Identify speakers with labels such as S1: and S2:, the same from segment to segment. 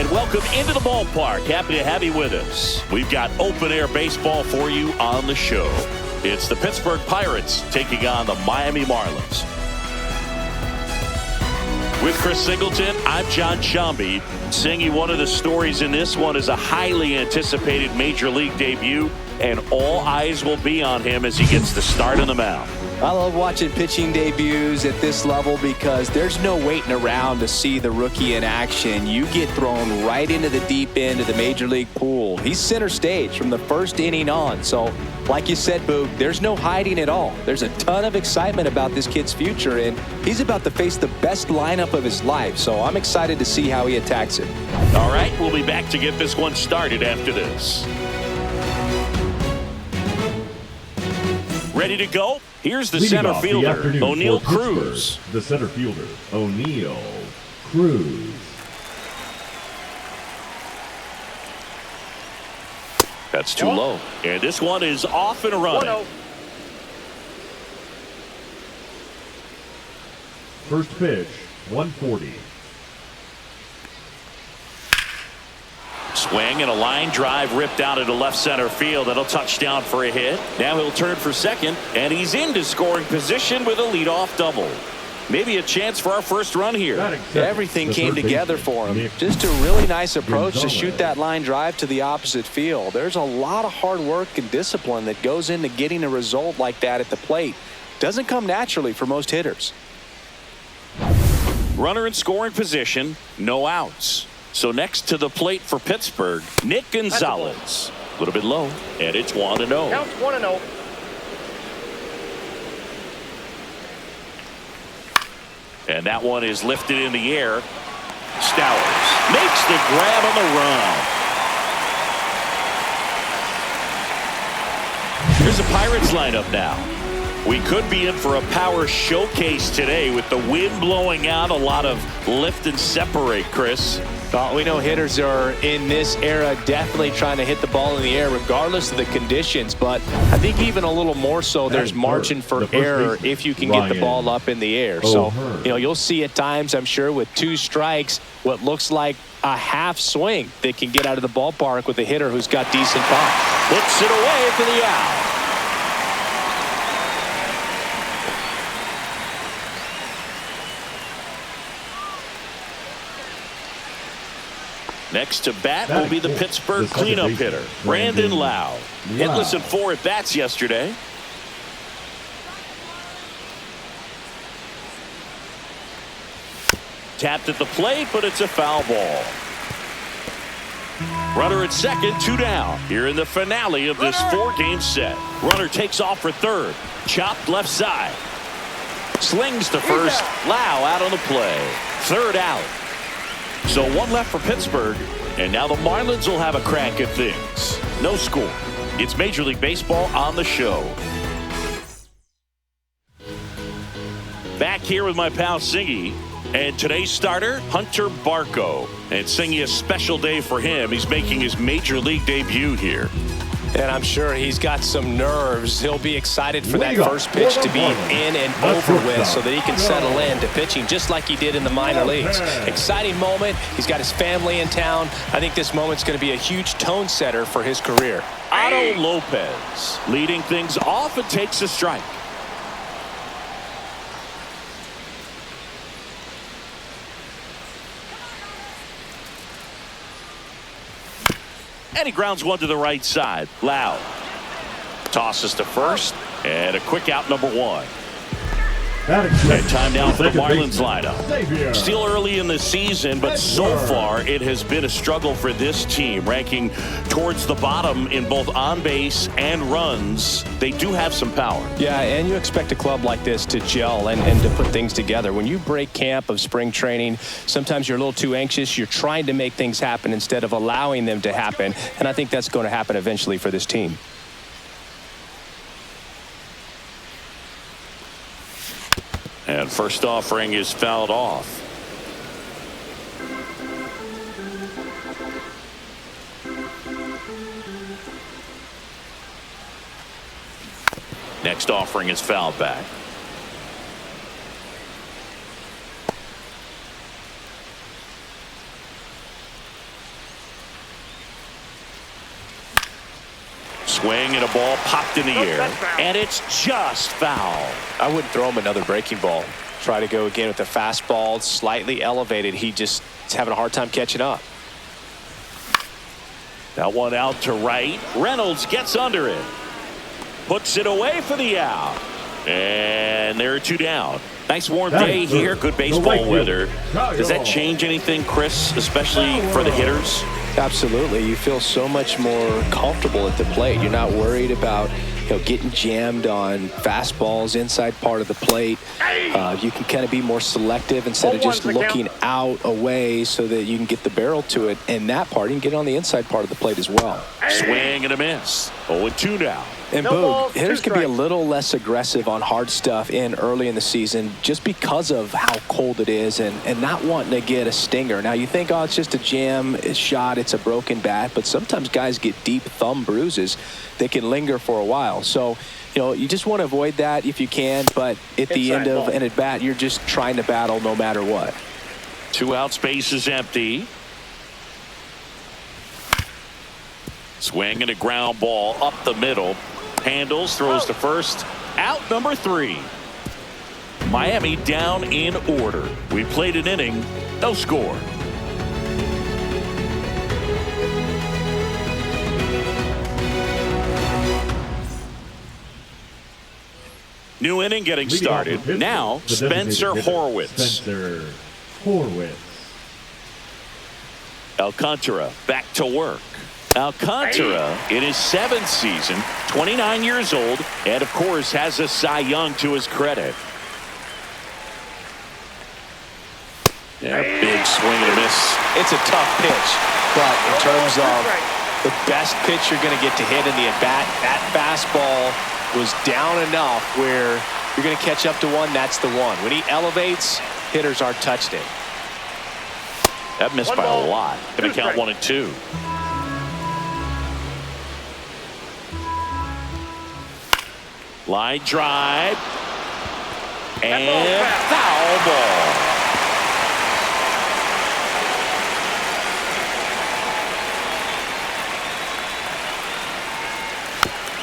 S1: And welcome into the ballpark. Happy to have you with us. We've got open-air baseball for you on the show. It's the Pittsburgh Pirates taking on the Miami Marlins. With Chris Singleton, I'm John Shambi. Singy, one of the stories in this one is a highly anticipated Major League debut, and all eyes will be on him as he gets the start on the mound.
S2: I love watching pitching debuts at this level because there's no waiting around to see the rookie in action. You get thrown right into the deep end of the Major League pool. He's center stage from the first inning on. So, like you said, Boog, there's no hiding at all. There's a ton of excitement about this kid's future, and he's about to face the best lineup of his life. So I'm excited to see how he attacks it.
S1: All right, we'll be back to get this one started after this. Ready to go? Here's the center fielder, O'Neal Cruz.
S3: The center fielder, O'Neal Cruz.
S1: That's too low. And this one is off and running.
S3: First pitch, 140.
S1: Swing and a line drive ripped out into left center field. That'll touch down for a hit. Now he'll turn for second, and he's into scoring position with a leadoff double. Maybe a chance for our first run here.
S2: Everything came together for him. Just a really nice approach to shoot that line drive to the opposite field. There's a lot of hard work and discipline that goes into getting a result like that at the plate. Doesn't come naturally for most hitters.
S1: Runner in scoring position, no outs. So next to the plate for Pittsburgh, Nick Gonzalez. A little bit low, and it's 1-0.
S4: Count 1-0.
S1: And that one is lifted in the air. Stowers makes the grab on the run. Here's the Pirates lineup now. We could be in for a power showcase today with the wind blowing out, a lot of lift and separate, Chris.
S2: Well, we know hitters are in this era definitely trying to hit the ball in the air regardless of the conditions, but I think even a little more so there's margin for error if you can get the ball up in the air. So, you'll see at times, I'm sure, with two strikes, what looks like a half swing that can get out of the ballpark with a hitter who's got decent pop.
S1: Puts it away for the out. Next to bat will be the Pittsburgh cleanup hitter, Brandon Lowe. Hitless in 4 at-bats yesterday. Tapped at the plate, but it's a foul ball. Runner at second, 2 down. Here in the finale of this 4-game set. Runner takes off for third. Chopped left side. Slings to first. Lowe out on the play. Third out. So 1 left for Pittsburgh, and now the Marlins will have a crack at things. No score. It's Major League Baseball on the show. Back here with my pal Singy, and today's starter, Hunter Barco. And Singy, a special day for him. He's making his Major League debut here.
S2: And I'm sure he's got some nerves. He'll be excited for that first pitch to be in and over with so that he can settle in to pitching just like he did in the minor leagues. Exciting moment. He's got his family in town. I think this moment's going to be a huge tone setter for his career.
S1: Otto Lopez leading things off and takes a strike. And he grounds one to the right side. Loud. Tosses to first. And a quick out, number 1. And time now for the Marlins lineup. Still early in the season, but so far it has been a struggle for this team, ranking towards the bottom in both on base and runs. They do have some power.
S2: Yeah, and you expect a club like this to gel and to put things together. When you break camp of spring training, sometimes you're a little too anxious. You're trying to make things happen instead of allowing them to happen. And I think that's going to happen eventually for this team.
S1: And first offering is fouled off. Next offering is fouled back. Swing and a ball popped in the air, and it's just foul.
S2: I wouldn't throw him another breaking ball. Try to go again with the fastball, slightly elevated. He just is having a hard time catching up.
S1: That one out to right. Reynolds gets under it. Puts it away for the out. And there are two down. Nice warm day here. Good baseball weather. Does that change anything, Chris, especially for the hitters?
S2: Absolutely. You feel so much more comfortable at the plate. You're not worried about getting jammed on fastballs inside part of the plate. You can kind of be more selective instead of just looking out away so that you can get the barrel to it. And that part, you can get on the inside part of the plate as well.
S1: Swing and a miss. 0-2 now.
S2: And Boog, hitters can be a little less aggressive on hard stuff early in the season just because of how cold it is and not wanting to get a stinger. Now you think, oh, it's just a jam, it's shot, it's a broken bat, but sometimes guys get deep thumb bruises that can linger for a while. So, you just want to avoid that if you can, but at the end of an at bat, you're just trying to battle no matter what.
S1: 2 out, space is empty. Swing and a ground ball up the middle. Handles, throws to first. Out number 3. Miami down in order. We played an inning, no score. New inning getting started. Now, Spencer Horwitz. Alcantara back to work. Alcantara in his 7th season, 29 years old, and of course has a Cy Young to his credit. Yeah, big swing and a miss.
S2: It's a tough pitch, but in terms of the best pitch you're going to get to hit in the at-bat, that fastball was down enough where you're going to catch up to one, that's the one. When he elevates, hitters aren't touched it.
S1: That missed by a lot. Going to count 1-2. Line drive. And foul ball.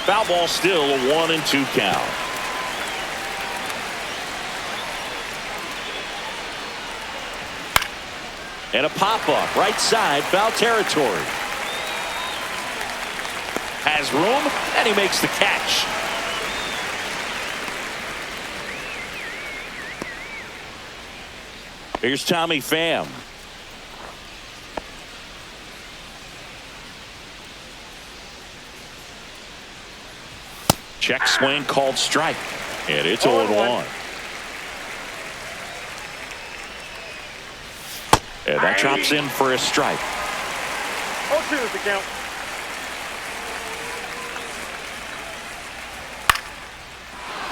S1: Foul ball, still a 1-2 count. And a pop-up, right side, foul territory. Has room, and he makes the catch. Here's Tommy Pham. Check swing called strike. And it's 0-1. And that drops in for a strike.
S4: 0-2 is the count.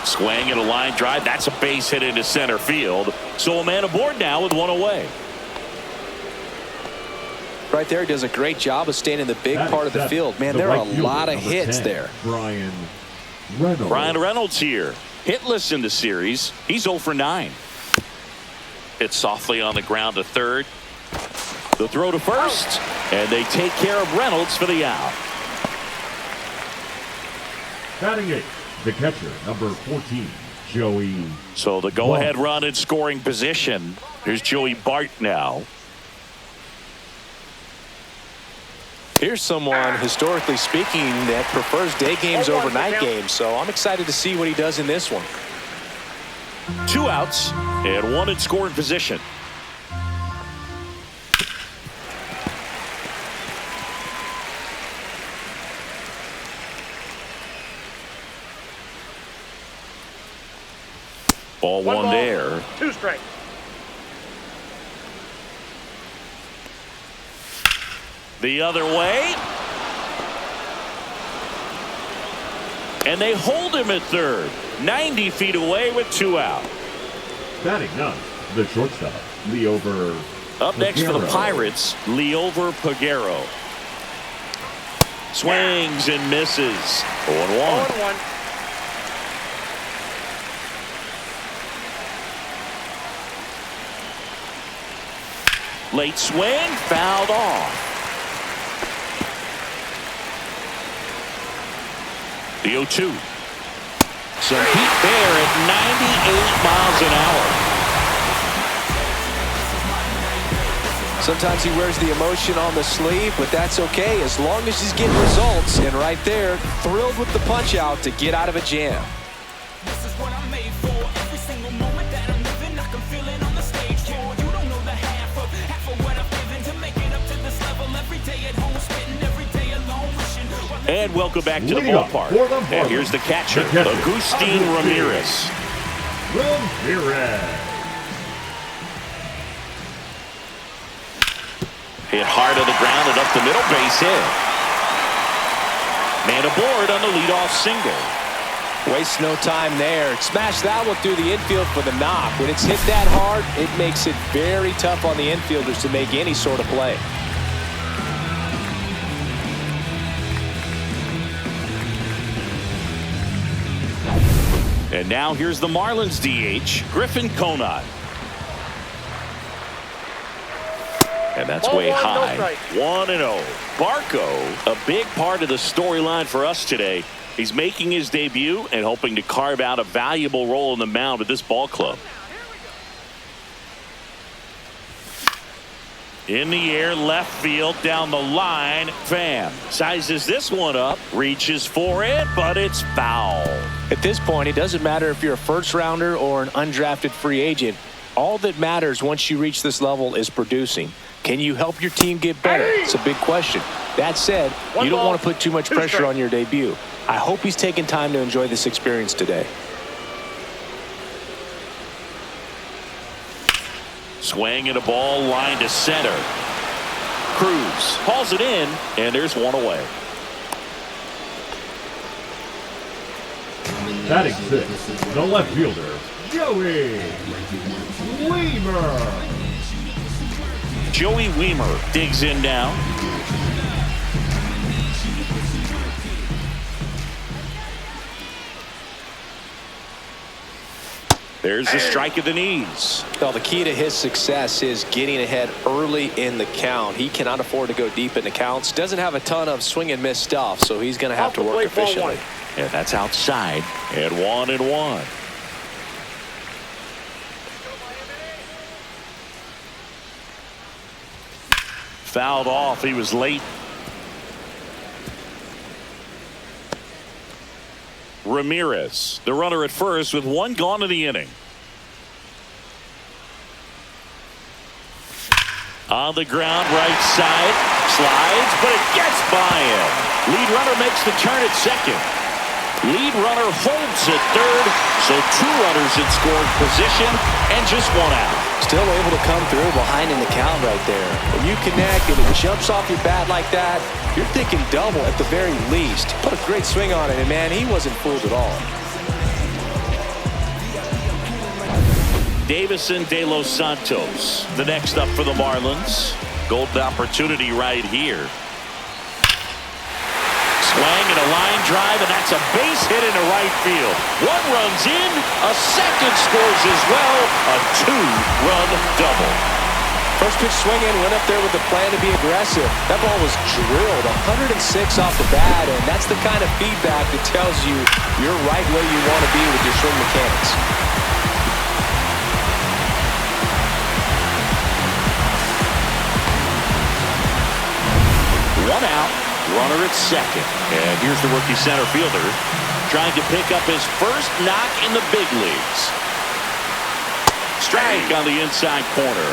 S1: Swing and a line drive. That's a base hit into center field. So a man aboard now with one away.
S2: Right there, he does a great job of staying in the big part of the field. Man, there are a lot of hits there.
S3: Brian Reynolds
S1: here. Hitless in the series. He's 0 for 9. Hit softly on the ground to third. The throw to first. And they take care of Reynolds for the out.
S3: Batting it, the catcher, number 14, Joey.
S1: So the go-ahead run in scoring position. Here's Joey Bart now.
S2: Here's someone, historically speaking, that prefers day games over night games. So I'm excited to see what he does in this one.
S1: 2 outs and 1 in scoring position. Ball one there.
S4: 2 strikes.
S1: The other way. And they hold him at third. 90 feet away with 2 out.
S3: Batting ninth, the shortstop, Leover.
S1: Up next for the Pirates, Leover Peguero. Swings and misses. 0-1.
S4: 0-1.
S1: Late swing, fouled off. The 0-2. Some heat there at 98 miles an hour.
S2: Sometimes he wears the emotion on the sleeve, but that's okay as long as he's getting results. And right there, thrilled with the punch out to get out of a jam.
S5: This is what I'm made for. Every single moment that I'm living, I can feel it on the stage floor. You don't know the half of what I've given to make it up to this level. Every day at home, spitting every day alone, wishing.
S1: And welcome back to the ballpark. And here's the catcher, Agustin Ramirez. Hit hard on the ground and up the middle, base hit. Man aboard on the leadoff single.
S2: Waste no time there. Smash that one through the infield for the knock. When it's hit that hard, it makes it very tough on the infielders to make any sort of play.
S1: And now here's the Marlins DH, Griffin Conant. And that's way high. 1-0. Barco, a big part of the storyline for us today. He's making his debut and hoping to carve out a valuable role in the mound at this ball club. In the air, left field, down the line. Pham sizes this one up, reaches for it, but it's foul.
S2: At this point, it doesn't matter if you're a first rounder or an undrafted free agent. All that matters once you reach this level is producing. Can you help your team get better? It's a big question. That said, you don't want to put too much pressure on your debut. I hope he's taking time to enjoy this experience today.
S1: Swing and a ball line to center. Cruz hauls it in, and there's one away.
S3: Batting sixth, the left fielder, Joey Wiemer.
S1: Joey Wiemer digs in now. There's the strike at the knees.
S2: Well, the key to his success is getting ahead early in the count. He cannot afford to go deep in the counts. Doesn't have a ton of swing and miss stuff, so he's going to have to work efficiently.
S1: And that's outside at 1-1. Fouled off. He was late. Ramirez, the runner at first with one gone in the inning. On the ground, right side, slides, but it gets by him. Lead runner makes the turn at second. Lead runner holds at third, so two runners in scoring position and just one out.
S2: Still able to come through behind in the count right there. When you connect and it jumps off your bat like that, you're thinking double at the very least. Put a great swing on it, and man, he wasn't fooled at all.
S1: Davison De Los Santos, the next up for the Marlins. Golden opportunity right here. Swing and a line drive, and that's a base hit into right field. One runs in, a second scores as well. A two-run double.
S2: First pitch swing in, went up there with the plan to be aggressive. That ball was drilled 106 off the bat, and that's the kind of feedback that tells you you're right where you want to be with your swing mechanics.
S1: One out, runner at second. And here's the rookie center fielder trying to pick up his first knock in the big leagues. Strike on the inside corner.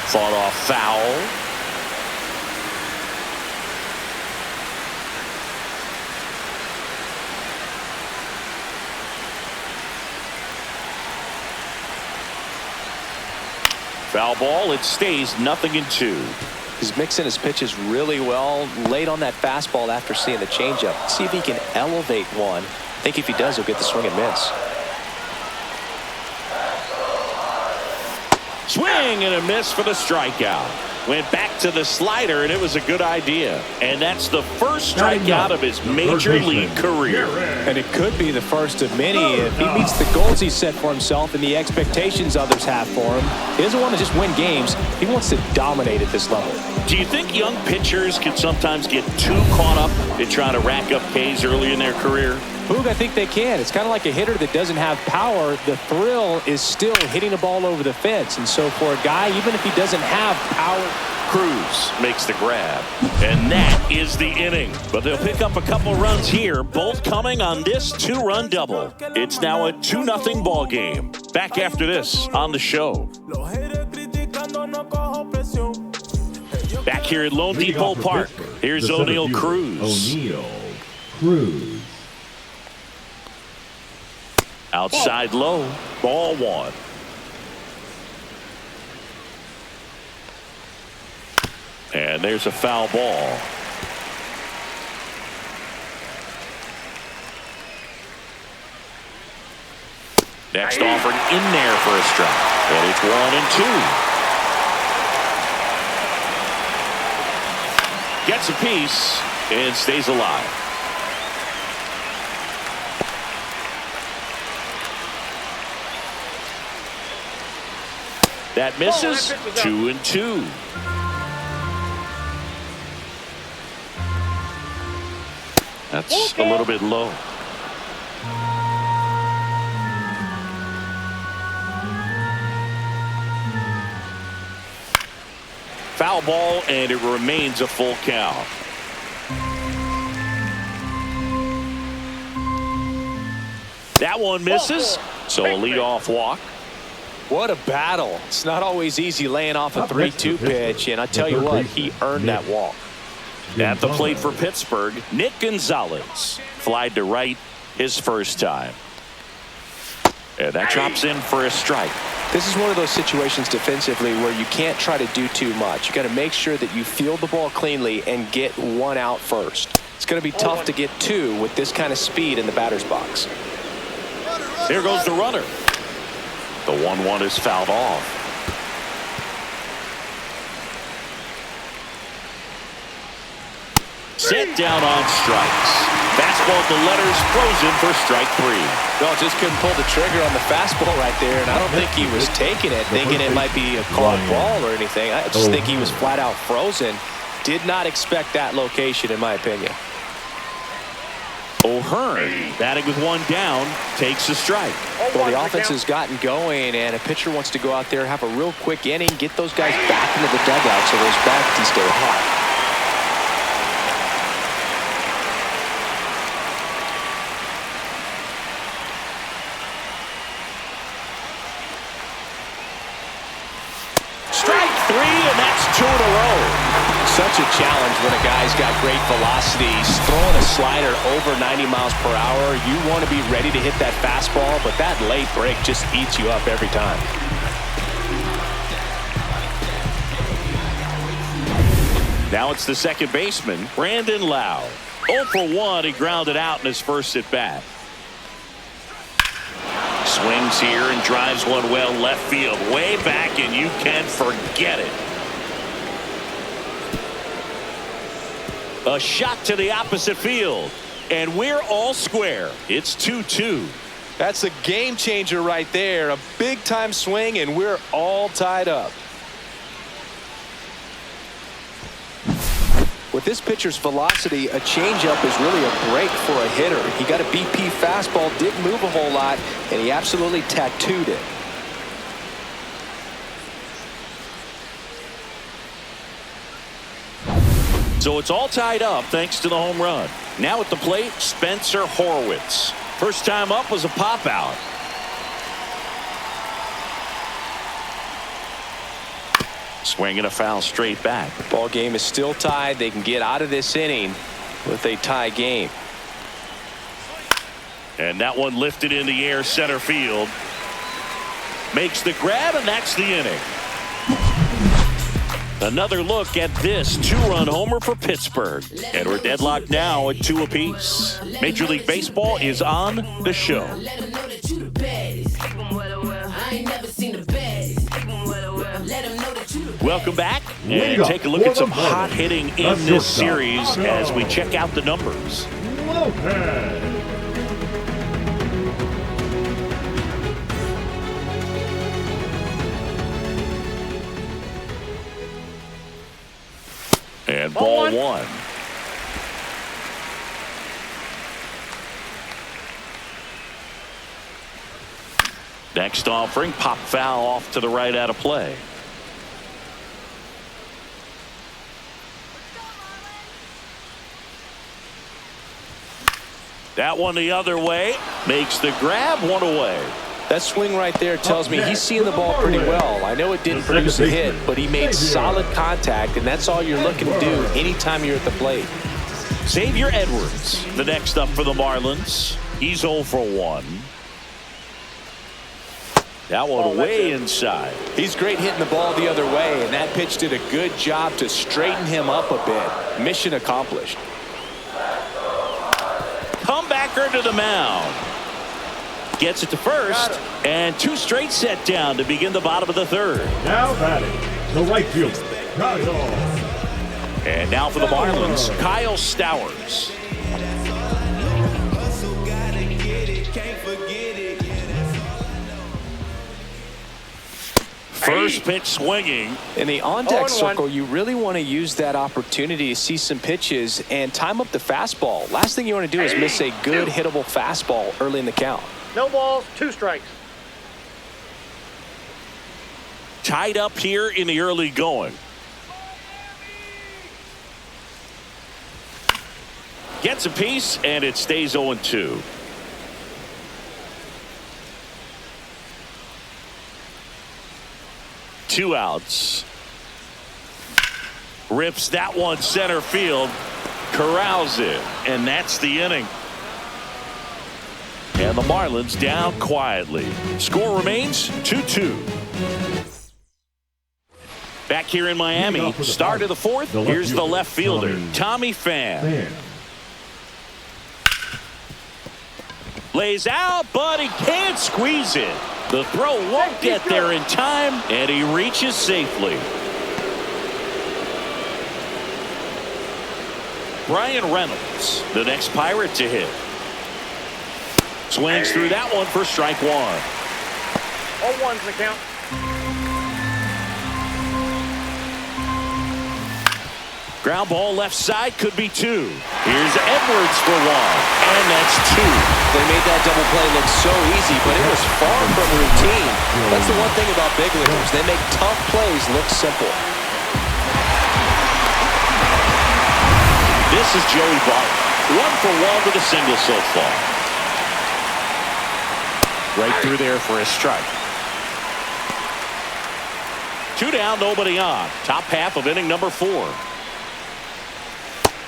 S1: Fought off foul. Foul ball. It stays 0-2.
S2: He's mixing his pitches really well. Late on that fastball after seeing the changeup. See if he can elevate one. I think if he does, he'll get the swing and miss.
S1: Swing and a miss for the strikeout. Went back to the slider, and it was a good idea. And that's the first strikeout of his major league career.
S2: And it could be the first of many if he meets the goals he set for himself and the expectations others have for him. He doesn't want to just win games. He wants to dominate at this level.
S1: Do you think young pitchers can sometimes get too caught up in trying to rack up Ks early in their career?
S2: Boog, I think they can. It's kind of like a hitter that doesn't have power. The thrill is still hitting the ball over the fence. And so for a guy, even if he doesn't have power.
S1: Cruz makes the grab. And that is the inning. But they'll pick up a couple runs here, both coming on this two-run double. It's now a 2-0 ball game. Back after this on the show. Back here at Lone Depot Park. Here's O'Neal Cruz.
S3: O'Neal Cruz.
S1: Outside low, ball one. And there's a foul ball. Next offering in there for a strike. And it's 1-2. Gets a piece and stays alive. That misses. 2-2. That's a little bit low. Foul ball, and it remains a full count. That one misses, so a leadoff walk.
S2: What a battle. It's not always easy laying off a 3-2 pitch, and I tell you what, he earned that walk.
S1: At the plate for Pittsburgh, Nick Gonzalez flied to right his first time. And that drops in for a strike.
S2: This is one of those situations defensively where you can't try to do too much. You got to make sure that you field the ball cleanly and get one out first. It's going to be tough to get two with this kind of speed in the batter's box.
S1: There goes the runner. The 1-1 is fouled off. Set down on strikes. Fastball to letters, frozen for strike 3.
S2: Well, just couldn't pull the trigger on the fastball right there, and I don't think he was taking it, thinking it might be a called ball or anything. I just think he was flat out frozen. Did not expect that location, in my opinion.
S1: O'Hearn, batting with one down, takes a strike.
S2: Well, the offense has gotten going, and a pitcher wants to go out there, have a real quick inning, get those guys back into the dugout so those bats can stay hot.
S1: Strike 3, and that's 2 in a row.
S2: Such a challenge when a guy's got great velocity. He's throwing a slider over 90 miles per hour. You want to be ready to hit that fastball, but that late break just eats you up every time.
S1: Now it's the second baseman, Brandon Lau. 0 for 1, he grounded out in his first at bat. Swings here and drives one well left field, way back, and you can forget it. A shot to the opposite field, and we're all square. It's 2-2.
S2: That's a game changer right there. A big time swing, and we're all tied up. With this pitcher's velocity, a changeup is really a break for a hitter. He got a BP fastball, didn't move a whole lot, and he absolutely tattooed it.
S1: So it's all tied up thanks to the home run. Now at the plate, Spencer Horwitz. First time up was a pop out. Swinging a foul straight back.
S2: Ball game is still tied. They can get out of this inning with a tie game.
S1: And that one lifted in the air center field. Makes the grab, and that's the inning. Another look at this two-run homer for Pittsburgh. And we're deadlocked now at 2 apiece. Major League Baseball is on the show. Welcome back, and take a look at some hot hitting in this series as we check out the numbers.
S3: Lopez.
S1: And ball one. Next offering, pop foul off to the right out of play. That one the other way, makes the grab, one away.
S2: That swing right there tells me he's seeing the ball pretty well. I know it didn't produce a hit, but he made solid contact, and that's all you're looking to do anytime you're at the plate.
S1: Xavier Edwards, the next up for the Marlins. He's 0 for 1. That one way inside.
S2: He's great hitting the ball the other way, and that pitch did a good job to straighten him up a bit. Mission accomplished.
S1: Comebacker to the mound. Gets it to first, and 2 straight set down to begin the bottom of the third.
S3: Now batting, the right fielder, Kyle.
S1: And now for the Marlins, Kyle Stowers. First pitch swinging.
S2: In the on-deck circle, you really want to use that opportunity to see some pitches and time up the fastball. Last thing you want to do is miss a good hittable fastball early in the count.
S4: No balls, 2 strikes.
S1: Tied up here in the early going. Gets a piece, and it stays 0-2. Two outs. Rips that one center field. Corrals it, and that's the inning. And the Marlins down quietly. Score remains 2-2. Back here in Miami, start of the fourth. Here's the left fielder, Tommy Pham. Lays out, but he can't squeeze it. The throw won't get there in time, and he reaches safely. Brian Reynolds, the next Pirate to hit. Swings through that one for strike 1.
S4: 0-1's the count.
S1: Ground ball left side, could be 2. Here's Edwards for 1, and that's 2.
S2: They made that double play look so easy, but it was far from routine. That's the one thing about big leaguers. They make tough plays look simple.
S1: This is Joey Barton. 1 for 1 with a single so far. Right through there for a strike. 2 down, nobody on. Top half of inning number 4.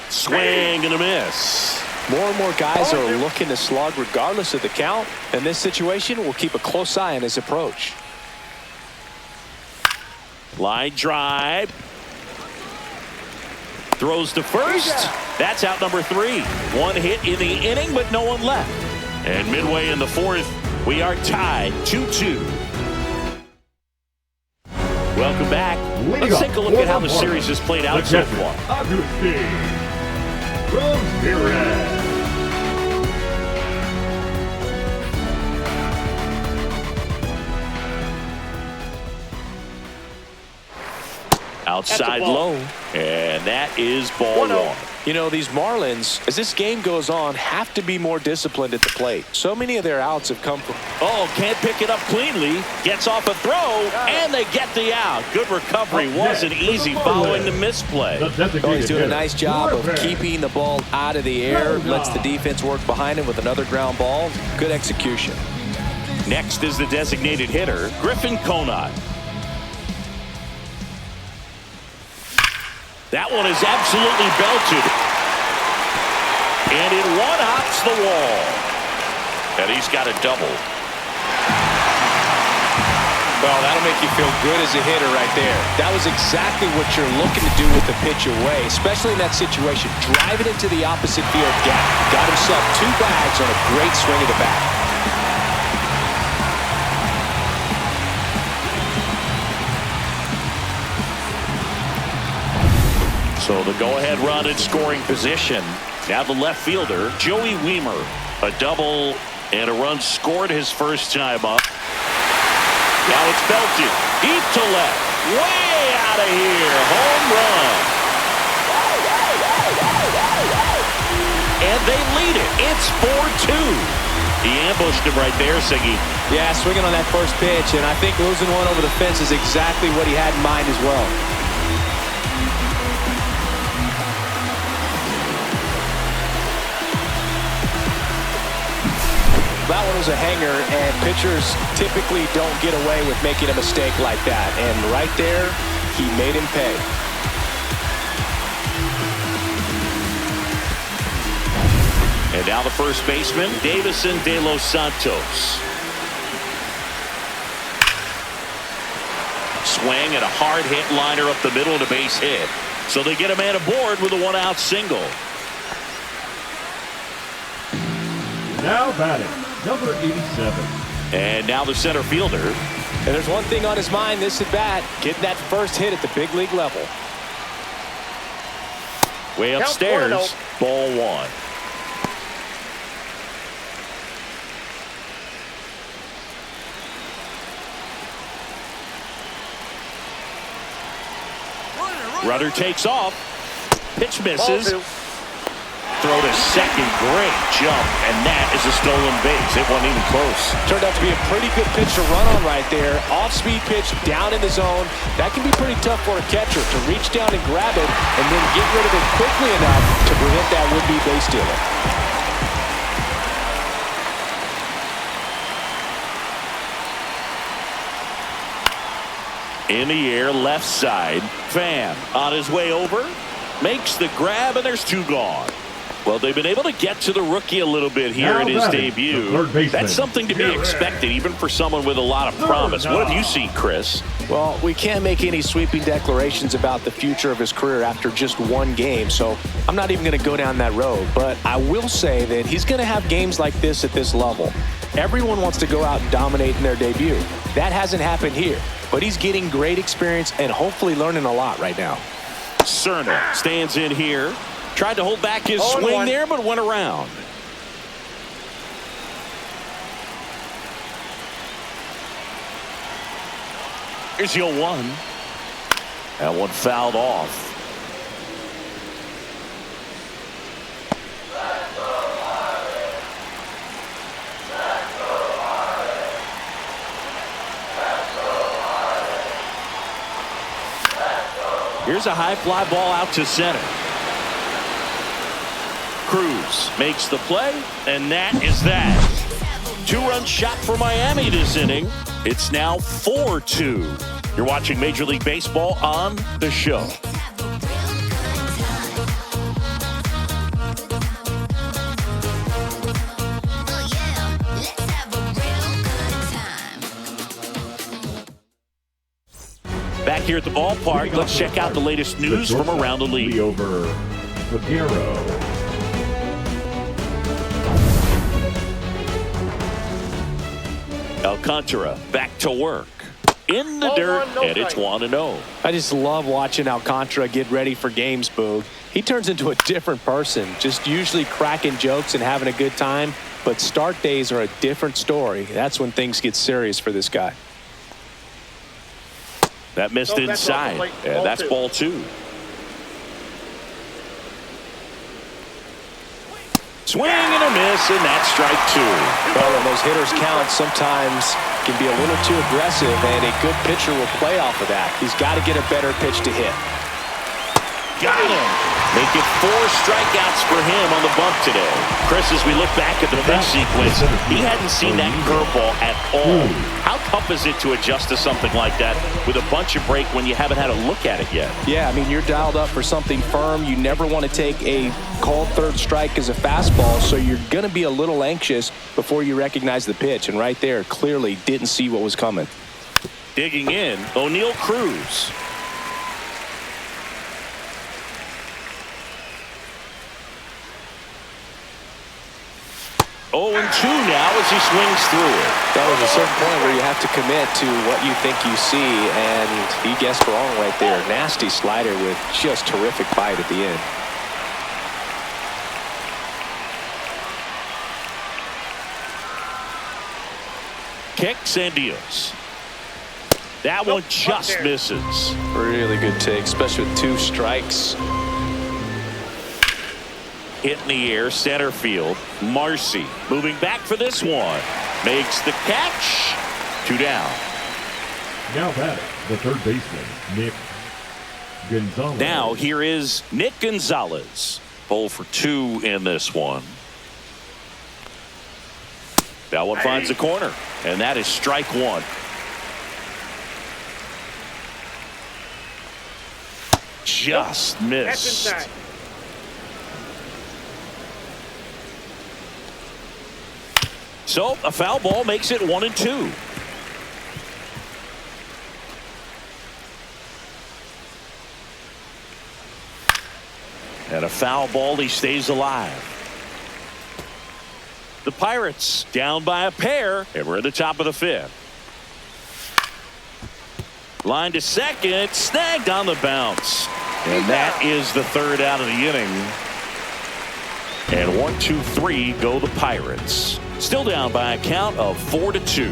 S1: Swing and a miss.
S2: More and more guys are looking to slug regardless of the count. In this situation, we'll keep a close eye on his approach.
S1: Line drive. Throws to first. That's out number 3. 1 hit in the inning, but no one left. And midway in the 4th, we are tied 2-2. Welcome back. Let's take a look at how the series has played out so far. Outside low, and that is ball 1.
S2: You know, these Marlins, as this game goes on, have to be more disciplined at the plate. So many of their outs have come from...
S1: Oh, can't pick it up cleanly. Gets off a throw, and they get the out. Good recovery. Wasn't easy following the misplay.
S2: Oh, he's doing a nice job of keeping the ball out of the air. Lets the defense work behind him with another ground ball. Good execution.
S1: Next is the designated hitter, Griffin Conant. That one is absolutely belted. And it one-hops the wall. And he's got a double.
S2: Well, that'll make you feel good as a hitter right there. That was exactly what you're looking to do with the pitch away, especially in that situation. Drive it into the opposite field gap. Got himself 2 bags on a great swing of the bat.
S1: So the go-ahead run in scoring position. Now the left fielder, Joey Wiemer. A double and a run scored his first time up. Now it's belted deep to left. Way out of here. Home run. And they lead it. It's 4-2. He ambushed him right there, Siggy.
S2: Yeah, swinging on that first pitch, and I think losing one over the fence is exactly what he had in mind as well. That one was a hanger, and pitchers typically don't get away with making a mistake like that. And right there, he made him pay.
S1: And now the first baseman, Davison De Los Santos. Swing and a hard hit liner up the middle and a base hit. So they get a man aboard with a one-out single.
S3: Now batting, number 87.
S1: And now the center fielder.
S2: And there's one thing on his mind this at bat, getting that first hit at the big league level.
S1: Way upstairs, ball one. Runner takes off. Pitch misses. Throw to second. Great jump. And that is a stolen base. It wasn't even close.
S2: Turned out to be a pretty good pitch to run on right there. Off-speed pitch down in the zone. That can be pretty tough for a catcher to reach down and grab it and then get rid of it quickly enough to prevent that would-be base stealer.
S1: In the air, left side. Pham on his way over. Makes the grab, and there's two gone. Well, they've been able to get to the rookie a little bit here in his debut. That's something to be expected, even for someone with a lot of promise. What have you seen, Chris?
S2: Well, we can't make any sweeping declarations about the future of his career after just one game, so I'm not even going to go down that road. But I will say that he's going to have games like this at this level. Everyone wants to go out and dominate in their debut. That hasn't happened here, but he's getting great experience and hopefully learning a lot right now.
S1: Cerna stands in here. Tried to hold back his swing there, but went around. Here's 0-1. That one fouled off. Here's a high fly ball out to center. Cruz makes the play, and that is that. Two-run shot for Miami this inning. It's now 4-2. You're watching Major League Baseball on The Show. Back here at the ballpark, let's check out the latest news from around the league.
S3: Over Figueroa.
S1: Alcantara back to work. In the dirt, and it's 1-0.
S2: I just love watching Alcantara get ready for games, Boog. He turns into a different person, just usually cracking jokes and having a good time. But start days are a different story. That's when things get serious for this guy.
S1: That missed inside, and that's ball two. Swing and a miss, and that's strike two.
S2: Well, when those hitters count, sometimes can be a little too aggressive, and a good pitcher will play off of that. He's got to get a better pitch to hit.
S1: Got him. Make it 4 strikeouts for him on the bump today. Chris, as we look back at the pitch sequence, he hadn't seen that curveball at all. How tough is it to adjust to something like that with a bunch of break when you haven't had a look at it yet?
S2: Yeah, I mean, you're dialed up for something firm. You never want to take a called third strike as a fastball, so you're going to be a little anxious before you recognize the pitch. And right there, clearly didn't see what was coming.
S1: Digging in, O'Neal Cruz. 0-2 now as he swings through it.
S2: That was a certain point where you have to commit to what you think you see, and he guessed wrong right there. Nasty slider with just terrific bite at the end.
S1: Kicks and deals. That one just misses.
S2: Really good take, especially with 2 strikes.
S1: Hit in the air, center field. Marcy moving back for this one. Makes the catch. 2 down.
S3: Now batting, the third baseman, Nick Gonzalez.
S1: Now here is Nick Gonzalez. 0 for 2 in this one. That one finds the corner, and that is strike 1. Just missed.
S4: That's inside.
S1: So a foul ball makes it 1-2. And a foul ball, he stays alive. The Pirates down by a pair, and we're at the top of the 5th. Line to second, snagged on the bounce. And that is the 3rd out of the inning. And 1, 2, 3 go the Pirates. Still down by a count of 4-2.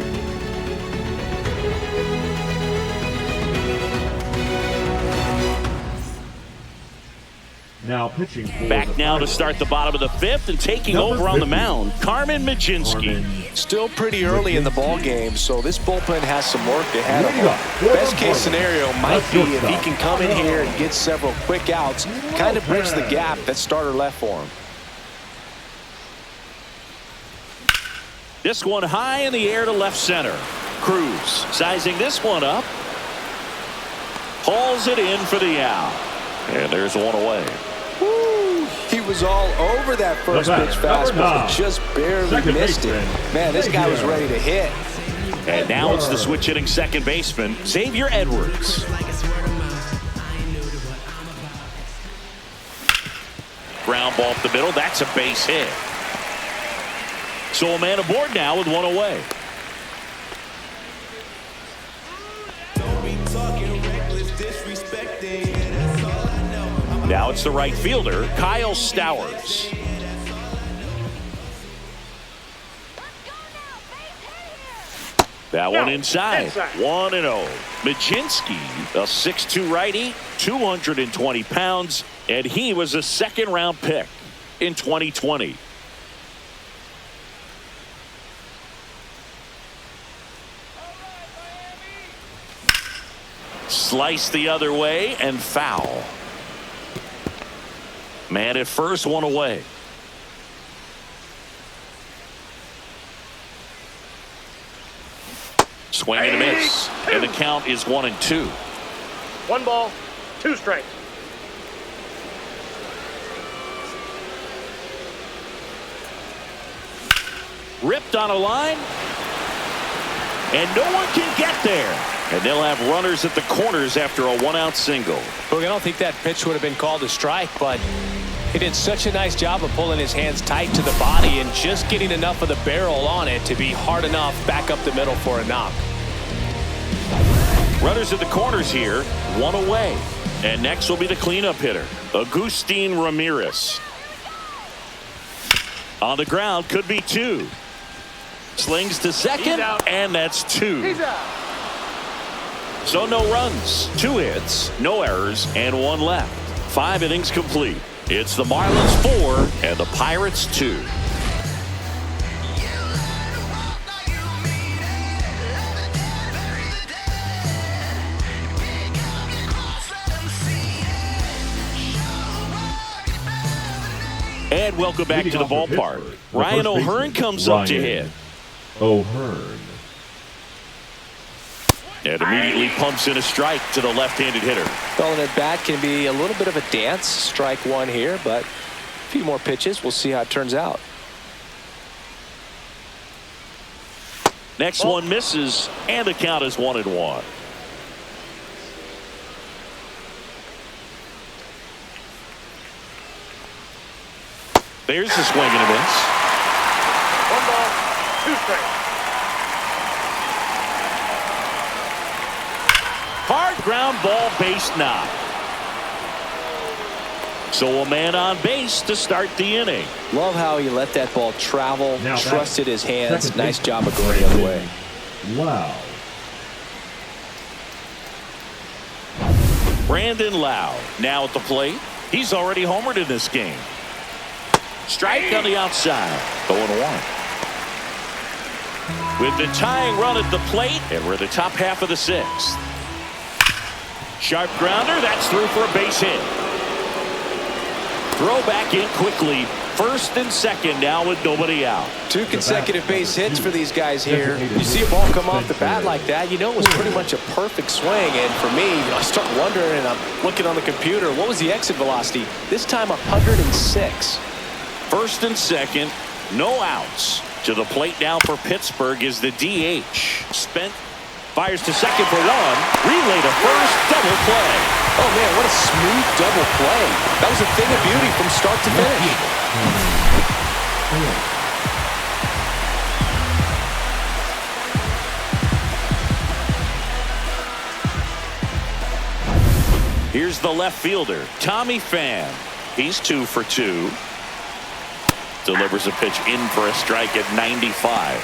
S3: Now pitching for
S1: Back
S3: the
S1: now to
S3: Pirates.
S1: start the bottom of the 5th and taking
S3: Number
S1: over on the
S3: 50.
S1: mound, Carmen Majinski.
S2: Still pretty early in the ball game, so this bullpen has some work ahead of
S3: Leading
S2: him.
S3: up for the
S2: Best case
S3: Marlins.
S2: scenario might
S3: That's
S2: be if he
S3: shortstop.
S2: can come in here and get several quick outs, kind of bridge the gap that starter left for him.
S1: This one high in the air to left center. Cruz sizing this one up. Hauls it in for the out. And there's one away.
S2: Woo! He was all over that first
S3: The
S2: pitch
S3: batter, number
S2: fastball,
S3: 9.
S2: just barely
S3: Second
S2: missed it.
S3: baseman,
S2: Man, this guy was
S3: Xavier.
S2: ready to hit.
S1: And now it's the switch hitting second baseman, Xavier Edwards. Ground ball up the middle. That's a base hit. So a man aboard now with one away. Now it's the right fielder, Kyle Stowers. That one inside. 1-0. Majinski, a 6'2 righty, 220 pounds, and he was a 2nd-round pick in 2020. Slice the other way and foul. Man at first, one away. Swing and a miss. And the count is 1-2.
S4: 1 ball, 2 strikes.
S1: Ripped on a line. And no one can get there. And they'll have runners at the corners after a 1-out single.
S6: Look, I don't think that pitch would have been called a strike, but he did such a nice job of pulling his hands tight to the body and just getting enough of the barrel on it to be hard enough back up the middle for a knock.
S1: Runners at the corners here, 1 away. And next will be the cleanup hitter, Agustin Ramirez. On the ground, could be 2. Slings to second, and that's 2.
S4: He's out.
S1: So no runs, 2 hits, no errors, and 1 left. 5 innings complete. It's the Marlins 4 and the Pirates 2. And welcome back to the ballpark. Ryan O'Hearn comes up to hit.
S3: O'Hearn.
S1: And immediately pumps in a strike to the left-handed hitter.
S2: Throwing at bat can be a little bit of a dance. Strike 1 here, but a few more pitches. We'll see how it turns out.
S1: Next one misses, and the count is 1-1. There's the swing and a miss.
S4: strikes.
S1: Hard ground ball, base knock. So a man on base to start the inning.
S2: Love how he let that ball travel,
S3: Now
S2: trusted his hands.
S3: second
S2: Nice
S3: base,
S2: job of going the other way.
S3: Wow.
S1: Brandon Lau now at the plate. He's already homered in this game. Strike on the outside. 0-1. With the tying run at the plate, and we're the top half of the sixth. Sharp grounder. That's through for a base hit. Throw back in quickly. First and second now with nobody out.
S2: 2 consecutive base hits for these guys here. You see a ball come off the bat like that, you know it was pretty much a perfect swing. And for me, I start wondering, and I'm looking on the computer, what was the exit velocity? This time 106.
S1: First and second, no outs. To the plate now for Pittsburgh is the DH. Spent fires to second for one. Relay to first. Double play.
S2: Oh, man, what a smooth double play. That was a thing of beauty from start to finish.
S1: Here's the left fielder, Tommy Pham. He's 2 for 2. Delivers a pitch in for a strike at 95.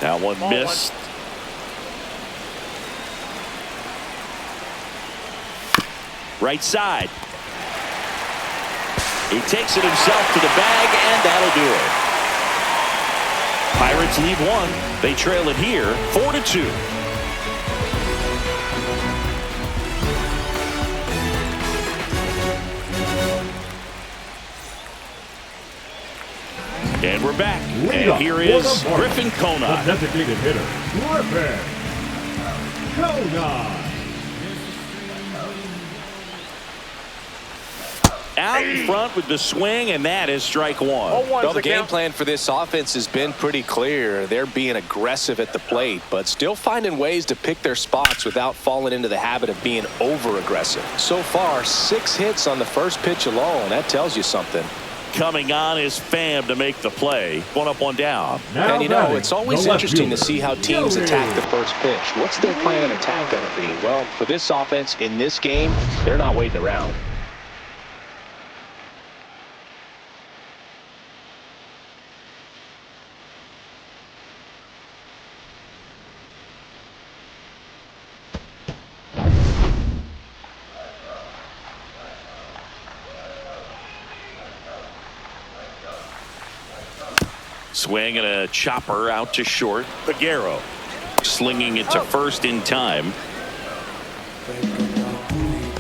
S1: That one missed. Right side. He takes it himself to the bag, and that'll do it. Pirates lead 1. They trail it here 4-2. And we're back. And here is Griffin Conine.
S3: The designated hitter, Griffin Conine.
S1: Out in front with the swing, and that is strike 1.
S2: Well, the game plan for this offense has been pretty clear. They're being aggressive at the plate, but still finding ways to pick their spots without falling into the habit of being over-aggressive. So far, 6 hits on the first pitch alone. That tells you something.
S1: Coming on is Pham to make the play. 1 up, 1 down.
S2: And you know, it's always interesting to see how teams attack the first pitch. What's their plan of attack going to be? Well, for this offense in this game, they're not waiting around.
S1: Swing and a chopper out to short. Peguero slinging it to first in time.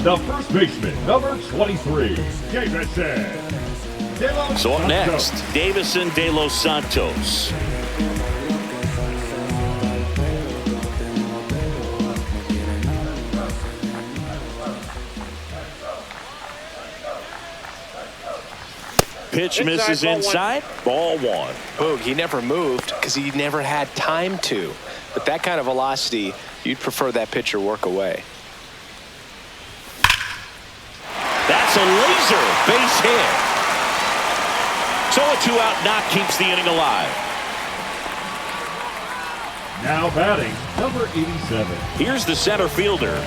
S3: The first baseman, number 23, Davison.
S1: So up next, Davison De Los Santos. Pitch misses inside. Ball 1.
S2: Boog, he never moved because he never had time to. But that kind of velocity, you'd prefer that pitcher work away.
S1: That's a laser base hit. So a 2-out knock keeps the inning alive.
S3: Now batting, number 87.
S1: Here's the center fielder.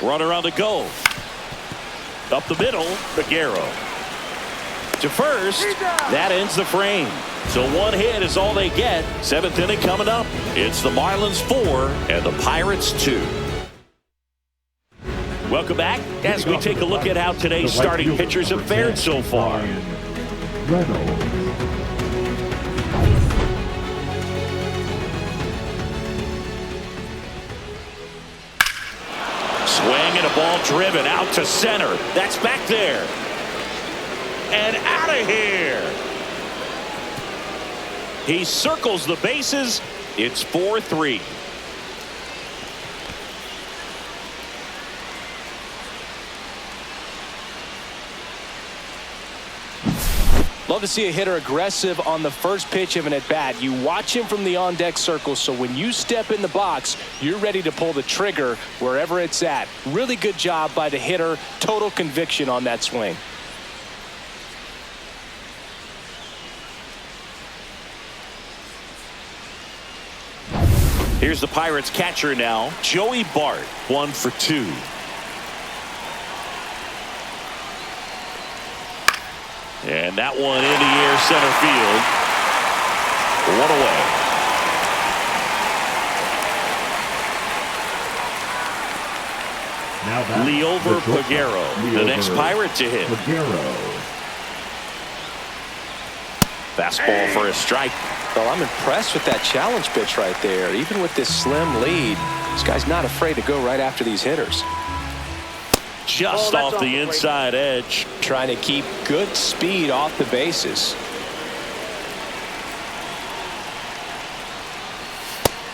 S1: Runner on the go. Up the middle, Peguero. To first, that ends the frame. So 1 hit is all they get. 7th inning coming up. It's the Marlins 4 and the Pirates 2. Welcome back as we take a look at how today's starting pitchers have fared so far. Swing and a ball driven out to center. That's back there. And out of here. He circles the bases. It's 4-3.
S6: Love to see a hitter aggressive on the first pitch of an at-bat. You watch him from the on-deck circle, so when you step in the box, you're ready to pull the trigger wherever it's at. Really good job by the hitter. Total conviction on that swing.
S1: Here's the Pirates catcher now, Joey Bart, 1 for 2. And that one in the air center field. 1 away.
S3: Now
S1: Leover Peguero, the next Pirate to hit. Fastball for a strike.
S2: Well, I'm impressed with that challenge pitch right there. Even with this slim lead, this guy's not afraid to go right after these hitters.
S1: Just off the inside edge.
S6: Trying to keep good speed off the bases.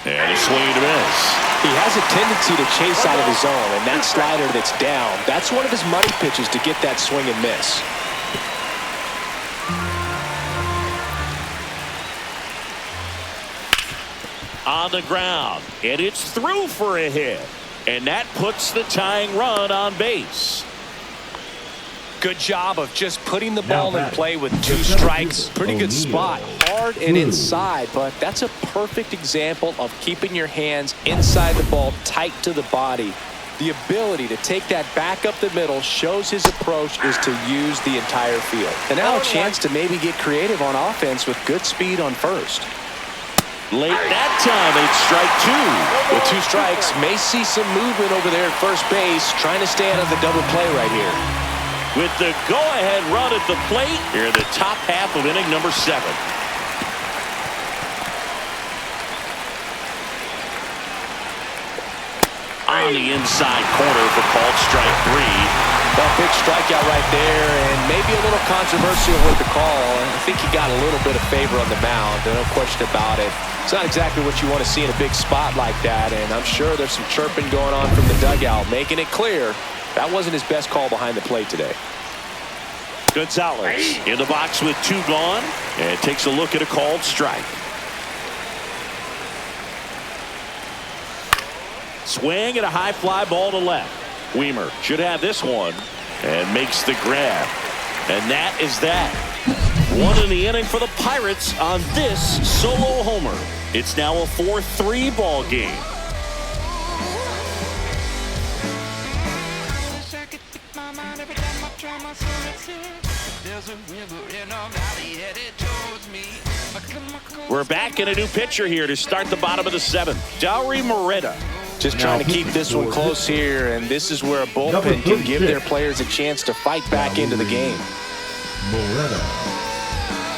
S1: And a swing and a miss.
S6: He has a tendency to chase out of his zone, and that slider that's down, that's one of his money pitches to get that swing and miss.
S1: On the ground, and it's through for a hit. And that puts the tying run on base.
S6: Good job of just putting the ball in play with 2 strikes. Pretty good spot. Hard and inside, but that's a perfect example of keeping your hands inside the ball, tight to the body. The ability to take that back up the middle shows his approach is to use the entire field. And now a chance to maybe get creative on offense with good speed on first.
S1: Late that time, it's strike 2.
S6: With 2 strikes, may see some movement over there at first base, trying to stay out of the double play right here.
S1: With the go-ahead run at the plate, here in the top half of inning number 7. On the inside corner for called strike 3.
S6: Well, big strikeout right there, and maybe a little controversial with the call. I think he got a little bit of favor on the mound, no question about it. It's not exactly what you want to see in a big spot like that, and I'm sure there's some chirping going on from the dugout, making it clear that wasn't his best call behind the plate today.
S1: Gonzalez in the box with 2 gone, and takes a look at a called strike. Swing and a high fly ball to left. Weimer should have this one and makes the grab. And that is that. 1 in the inning for the Pirates on this solo homer. It's now a 4-3 ball game. We're back in a new pitcher here to start the bottom of the 7th. Dauri Moreta.
S6: Just trying to keep this one close here, and this is where a bullpen can give their players a chance to fight back into the game.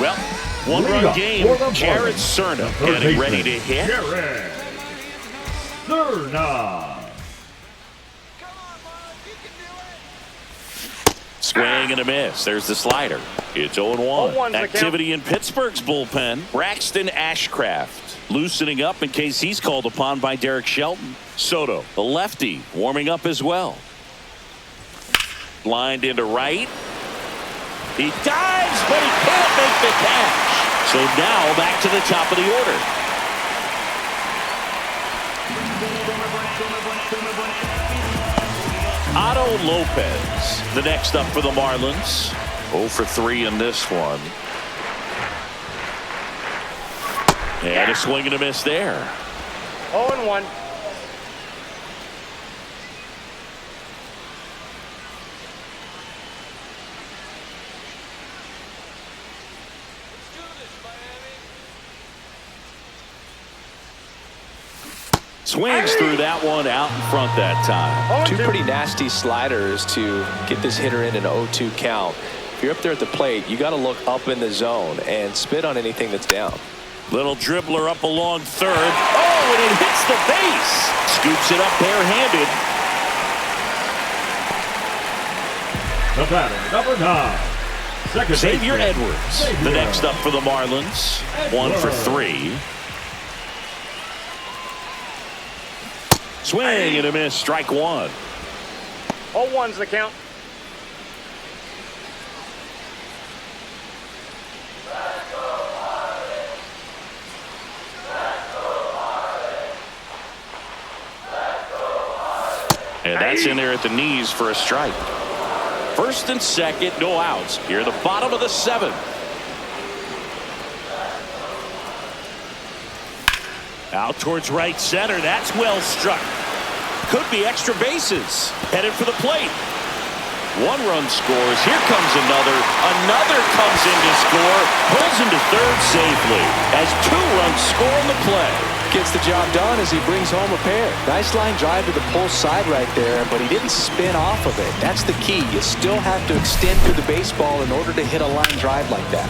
S1: Well, 1-run game. Jared Cerna getting ready to hit.
S3: Jared Cerna.
S1: Swing and a miss. There's the slider. It's 0-1. Activity in Pittsburgh's bullpen. Braxton Ashcraft loosening up in case he's called upon by Derek Shelton. Soto, the lefty, warming up as well. Lined into right. He dives, but he can't make the catch. So now back to the top of the order. Otto Lopez, the next up for the Marlins. 0 for 3 in this one. And a swing and a miss there.
S4: 0-1.
S1: Swings through that one out in front that time.
S2: 2 pretty nasty sliders to get this hitter in an 0-2 count. If you're up there at the plate, you got to look up in the zone and spit on anything that's down.
S1: Little dribbler up along third. Oh, and it hits the base. Scoops it up barehanded.
S3: The batter, number 9. Second
S1: Xavier
S3: baseman,
S1: Edwards,
S3: Xavier.
S1: the next up for the Marlins. 1 for 3. Swing and a miss. Strike 1.
S4: 0-1's the count.
S1: And that's in there at the knees for a strike. First and second, no outs. Here at the bottom of the 7th. Out towards right center. That's well struck. Could be extra bases. Headed for the plate. 1 run scores. Here comes another. Another comes in to score. Pulls into third safely as 2 runs score on the play.
S2: Gets the job done as he brings home a pair. Nice line drive to the pull side right there, but he didn't spin off of it. That's the key. You still have to extend through the baseball in order to hit a line drive like that.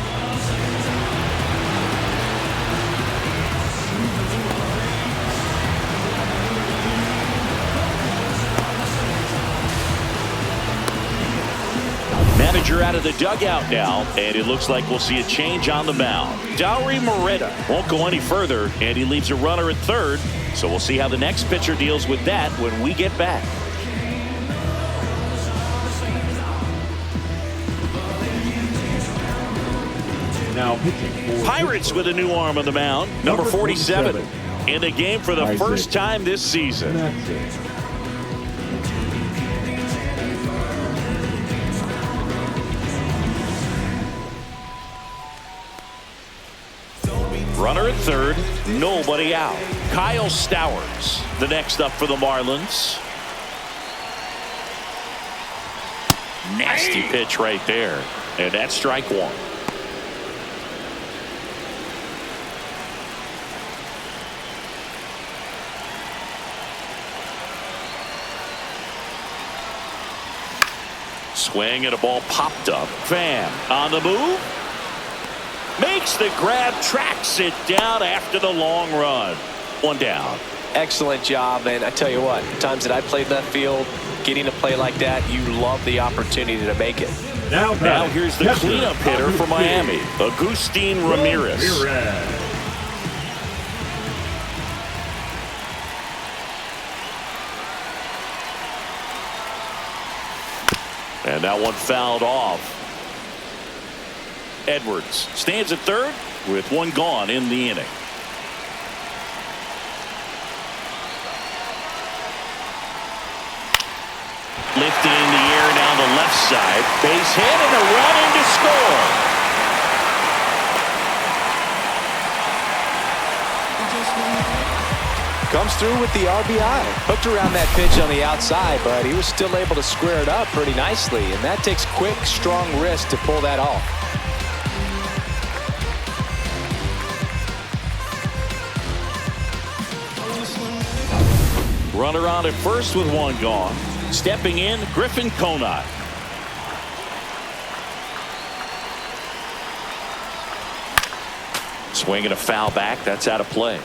S1: Manager out of the dugout now, and it looks like we'll see a change on the mound. Dauri Moreta won't go any further, and he leaves a runner at third. So we'll see how the next pitcher deals with that when we get back.
S3: Now pitching for
S1: Pirates with a new arm on the mound, number 47, in the game for the first time this season.
S3: That's it.
S1: Runner at third, nobody out. Kyle Stowers, the next up for the Marlins. Nasty pitch right there. And that's strike 1. Swing and a ball popped up. Pham on the move. Makes the grab, tracks it down after the long run. 1 down.
S2: Excellent job, and I tell you what, times that I played left field, getting a play like that, you love the opportunity to make it.
S3: Now
S1: here's the cleanup hitter for Miami, Agustin Ramirez. And that one fouled off. Edwards stands at third with 1 gone in the inning. Lifted in the air down the left side. Base hit and a run in to score.
S2: Comes through with the RBI. Hooked around that pitch on the outside, but he was still able to square it up pretty nicely, and that takes quick, strong wrist to pull that off.
S1: Runner on at first with 1 gone. Stepping in, Griffin Conant. Swinging a foul back. That's out of play.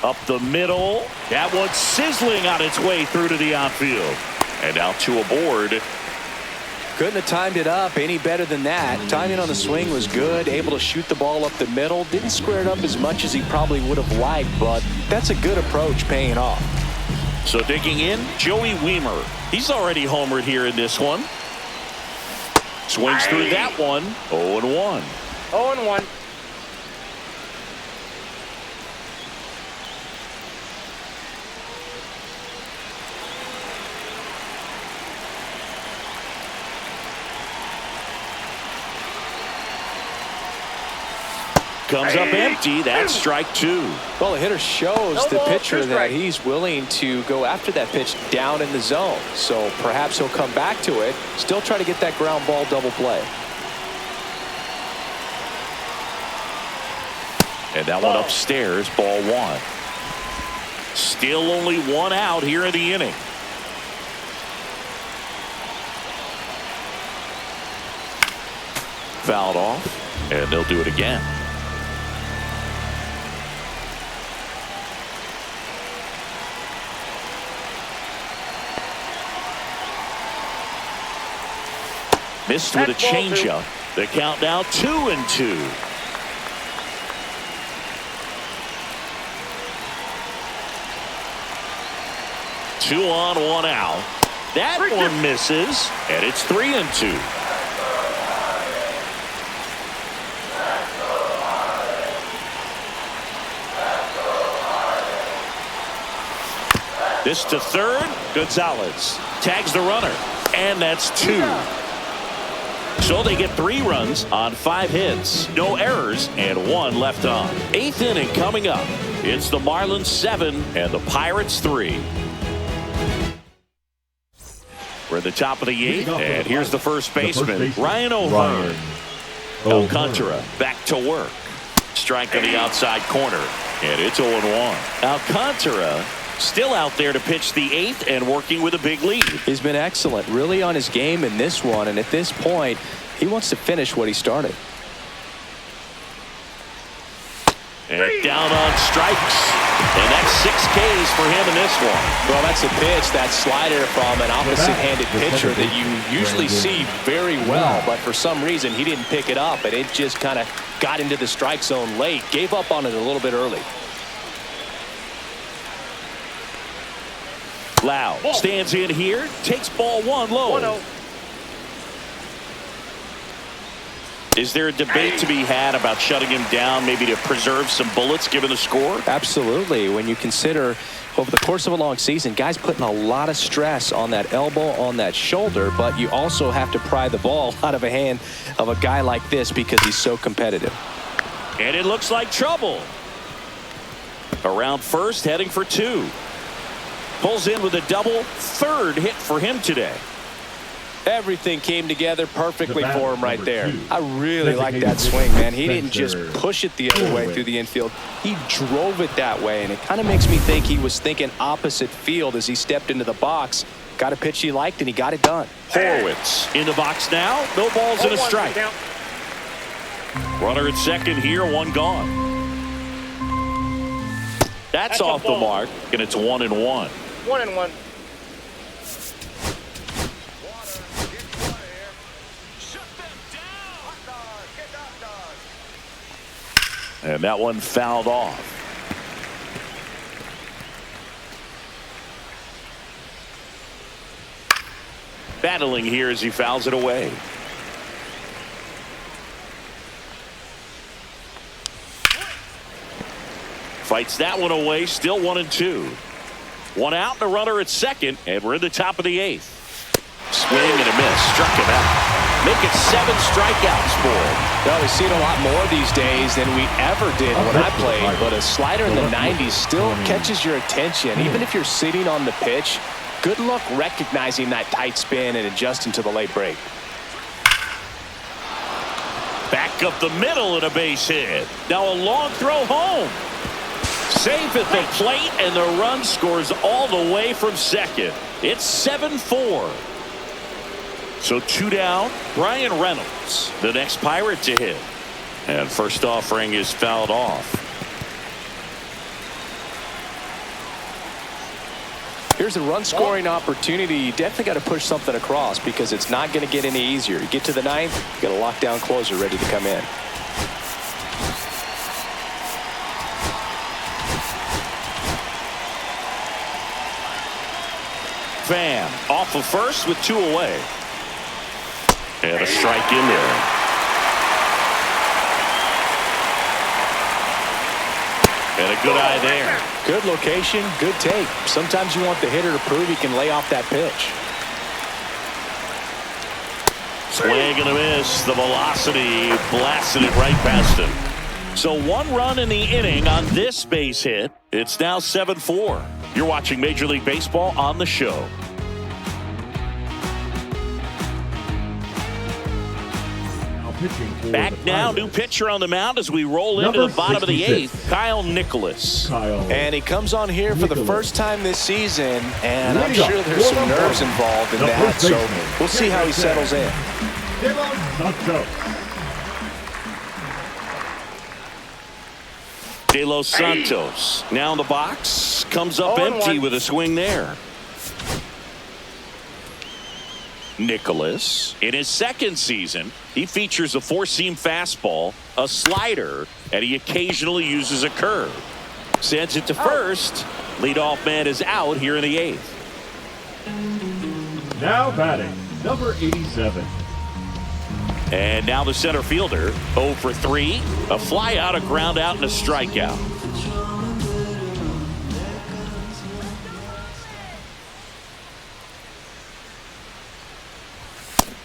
S1: Up the middle. That one's sizzling on its way through to the outfield. And now 2 aboard.
S2: Couldn't have timed it up any better than that. Timing on the swing was good. Able to shoot the ball up the middle. Didn't square it up as much as he probably would have liked, but that's a good approach paying off.
S1: So digging in, Joey Wiemer. He's already homered here in this one. Swings through that one. 0-1.
S4: 0-1.
S1: Comes up empty. That's strike 2.
S2: Well, the hitter shows
S4: No
S2: the
S4: ball,
S2: pitcher
S4: 2
S2: that
S4: strikes.
S2: he's willing to go after that pitch down in the zone. So perhaps he'll come back to it. Still try to get that ground ball double play.
S1: And that one upstairs, ball 1. Still only 1 out here in the inning. Fouled off, and they'll do it again. Missed with a
S4: That's ball 2.
S1: changeup. The count now 2-2. Two on, 1 out. That one misses, and it's 3-2. This to third. Gonzalez tags the runner, and that's 2. So they get 3 runs on 5 hits, no errors, and 1 left on. 8th inning coming up. It's the Marlins 7 and the Pirates 3. We're at the top of the 8th, and here's the first baseman, Ryan O'Hearn. Alcantara back to work. Strike on the outside corner, and it's 0-1. Alcantara still out there to pitch the 8th and working with a big lead.
S2: He's been excellent, really on his game in this one, and at this point, he wants to finish what he started.
S1: And down on strikes. And that's 6 Ks for him in this one.
S6: Well, that's a pitch, that slider from an opposite-handed pitcher that you usually see very well, but for some reason he didn't pick it up, and it just kind of got into the strike zone late, gave up on it a little bit early.
S1: Lau stands in here, takes ball 1 low.
S4: 1-0.
S1: Is there a debate to be had about shutting him down, maybe to preserve some bullets given the score?
S2: Absolutely. When you consider over the course of a long season, guys putting a lot of stress on that elbow, on that shoulder, but you also have to pry the ball out of a hand of a guy like this because he's so competitive.
S1: And it looks like trouble. Around first, heading for 2. Pulls in with a double, 3rd hit for him today.
S2: Everything came together perfectly for him right there. I really like that swing, man. He didn't just push it the other way through the infield. He drove it that way, and it kind of makes me think he was thinking opposite field as he stepped into the box. Got a pitch he liked, and he got it done.
S1: Horwitz in the box now. No balls and a strike. Runner at second here, 1 gone. That's off the mark, and it's 1-1.
S4: 1-1.
S1: And that one fouled off. Battling here as he fouls it away. Fights that one away, still 1-2. 1 out and a runner at second, and we're in the top of the 8th. Swing and a miss, struck him out. Make it 7 strikeouts for him.
S6: Well, we've seen a lot more these days than we ever did when I played, but a slider in the 90s still catches your attention. Even if you're sitting on the pitch, good luck recognizing that tight spin and adjusting to the late break.
S1: Back up the middle and a base hit. Now a long throw home. Safe at the plate, and the run scores all the way from second. It's 7-4. So 2 down. Brian Reynolds, the next Pirate to hit. And first offering is fouled off.
S2: Here's a run-scoring opportunity. You definitely got to push something across because it's not going to get any easier. You get to the 9th, you got a lockdown closer ready to come in.
S1: Van off of first with 2 away. And a strike in there. And a good eye there.
S2: Good location, good take. Sometimes you want the hitter to prove he can lay off that pitch.
S1: Swing and a miss. The velocity blasted it right past him. So 1 run in the inning on this base hit. It's now 7-4. You're watching Major League Baseball on the show. Back now, new pitcher on the mound as we roll into the bottom of the 8th, Kyle Nicholas.
S2: And he comes on here for the first time this season, and I'm sure there's some nerves involved in that, so we'll see how he settles in.
S1: De Los Santos now in the box, comes up empty with a swing there. Nicholas, in his second season, he features a 4-seam fastball, a slider, and he occasionally uses a curve. Sends it to first. Leadoff man is out here in the 8th.
S3: Now batting, number 87.
S1: And now the center fielder, 0 for 3. A fly out, a ground out, and a strikeout.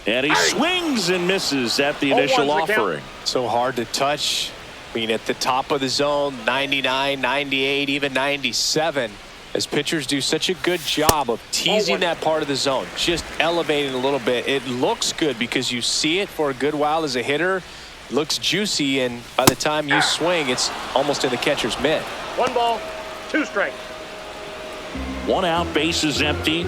S1: And he swings and misses at the initial offering.
S6: So hard to touch. I mean, at the top of the zone, 99, 98, even 97. As pitchers do such a good job of teasing that part of the zone, just elevating a little bit. It looks good because you see it for a good while as a hitter. It looks juicy, and by the time you swing, it's almost in the catcher's mitt.
S4: 1 ball, 2 strikes.
S1: 1 out, bases empty.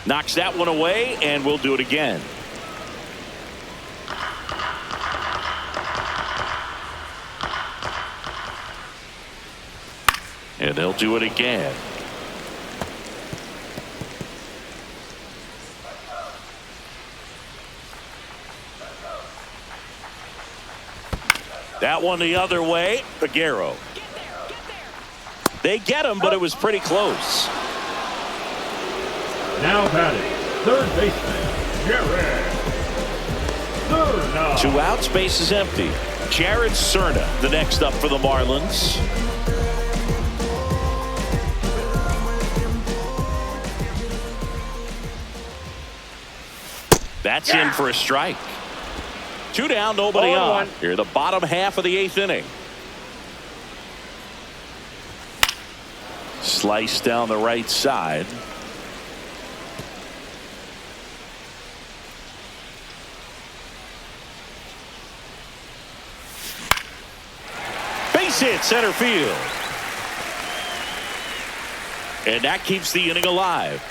S1: Knocks that one away, and we'll do it again. And they'll do it again. That one the other way. Figueroa. They get him, but it was pretty close.
S3: Now batting, third baseman, Jared Cerna.
S1: 2 outs, base is empty. Jared Cerna, the next up for the Marlins. That's in for a strike. 2 down, nobody on. Here, the bottom half of the 8th inning. Slice down the right side. Base hit, center field. And that keeps the inning alive.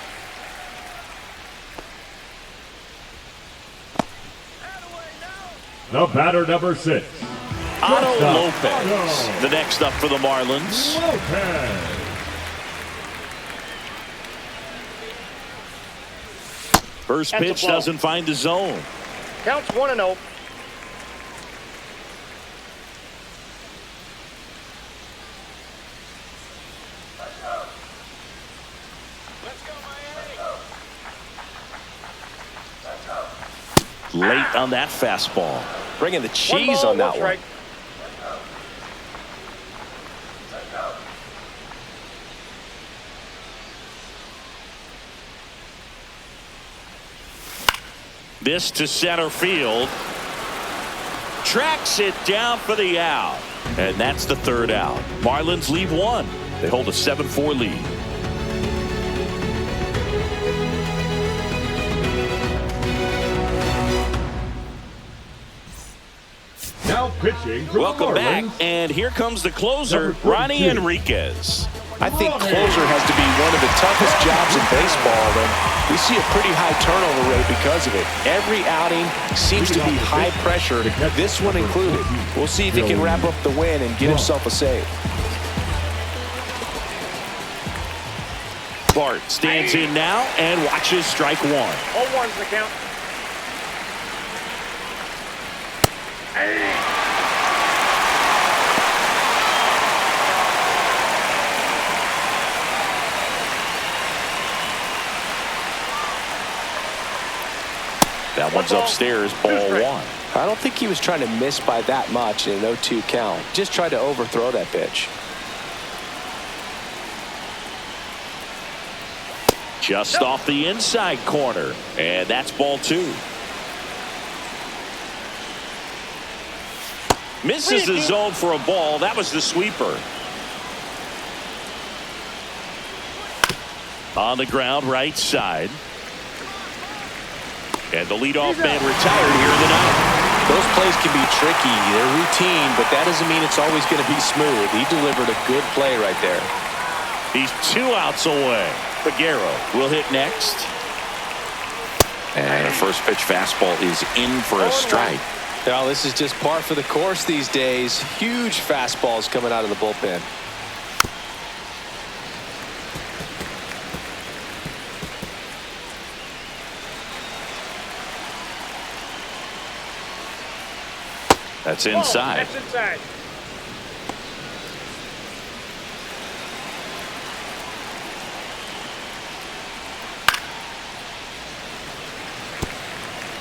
S3: The batter, number 6.
S1: Otto Lopez, the next up for the Marlins.
S3: Lopez.
S1: First pitch doesn't find the zone.
S4: Counts 1-0.
S1: Late on that fastball.
S6: Bringing the cheese on that one.
S1: This to center field. Tracks it down for the out. And that's the 3rd out. Marlins lead 1. They hold a 7-4 lead.
S3: Now pitching for
S1: Welcome
S3: the
S1: back,
S3: Marlins.
S1: and here comes the closer,
S3: Number 42.
S1: Ronnie Enriquez.
S6: I think closer has to be one of the toughest jobs in baseball, and we see a pretty high turnover rate because of it. Every outing seems to be high pressure, this one included. We'll see if he can wrap up the win and get himself a save.
S1: Bart stands in now and watches strike 1.
S4: 0-1's the count.
S1: That one's upstairs, ball 1.
S2: I don't think he was trying to miss by that much in an 0-2 count. Just tried to overthrow that pitch.
S1: Just off the inside corner, and that's ball 2. Misses the zone for a ball. That was the sweeper. On the ground, right side. And the leadoff man retired here in the ninth.
S2: Those plays can be tricky. They're routine, but that doesn't mean it's always going to be smooth. He delivered a good play right there.
S1: He's 2 outs away. Figueroa will hit next. And a first pitch fastball is in for a strike.
S2: Now, this is just par for the course these days. Huge fastballs coming out of the bullpen.
S1: That's inside.
S4: That's inside.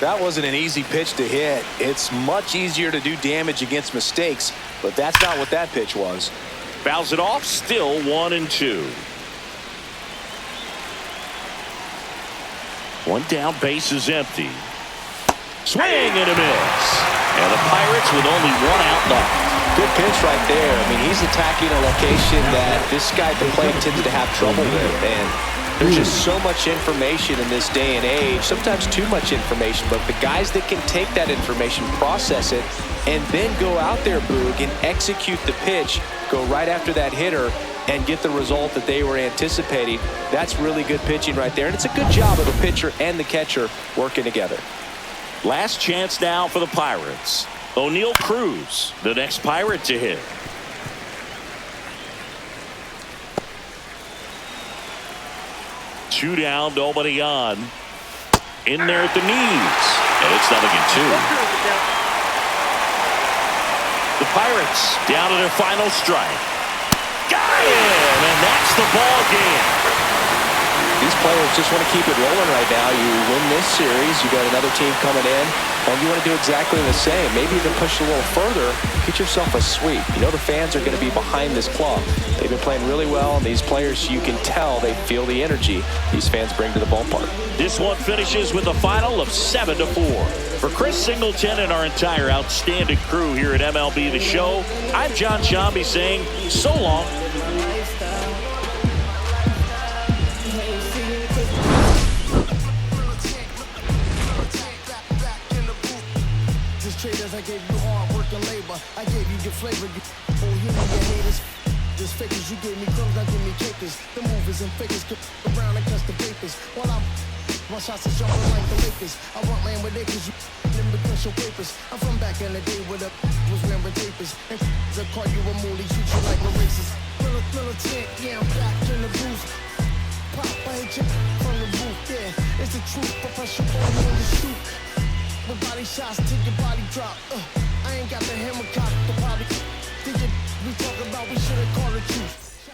S2: That wasn't an easy pitch to hit. It's much easier to do damage against mistakes, but that's not what that pitch was.
S1: Fouls it off, still 1-2. One down, base is empty. Swing and a miss. And the Pirates with only one out left.
S2: Good pitch right there. I mean, he's attacking a location that this guy at the plate tended to have trouble with. And there's just so much information in this day and age, sometimes too much information, but the guys that can take that information, process it, and then go out there, Boog, and execute the pitch, go right after that hitter, and get the result that they were anticipating. That's really good pitching right there, and it's a good job of the pitcher and the catcher working together.
S1: Last chance now for the Pirates. O'Neal Cruz, the next Pirate to hit. Two down, nobody on. In there at the knees. And it's 0-2. The Pirates down to their final strike. Got him! And that's the ball game.
S2: These players just want to keep it rolling right now. You win this series, you got another team coming in, and you want to do exactly the same. Maybe even push a little further, get yourself a sweep. You know the fans are going to be behind this club. They've been playing really well, and these players, you can tell they feel the energy these fans bring to the ballpark.
S1: This one finishes with a final of 7-4. For Chris Singleton and our entire outstanding crew here at MLB The Show, I'm John Shambi saying so long.
S7: Traders, I gave you hard work and labor. I gave you your flavor. You human, your haters. Just fakers, you gave me crumbs, I give me cakers. The movers and fakers get around and catch the papers. While my shots are jumping like the Lakers. I want land with acres, you them because your papers. I'm from back in the day where the was wearing tapers. And the call you a moolie, treat you like a racist. Militant, yeah, I'm back in the booth. Pop, I hit you from the roof, yeah. It's the truth, but pressure on you in the shoot. With body shots till your body drop. I ain't got the hammer cock, the body. We talk about we should have called it truth.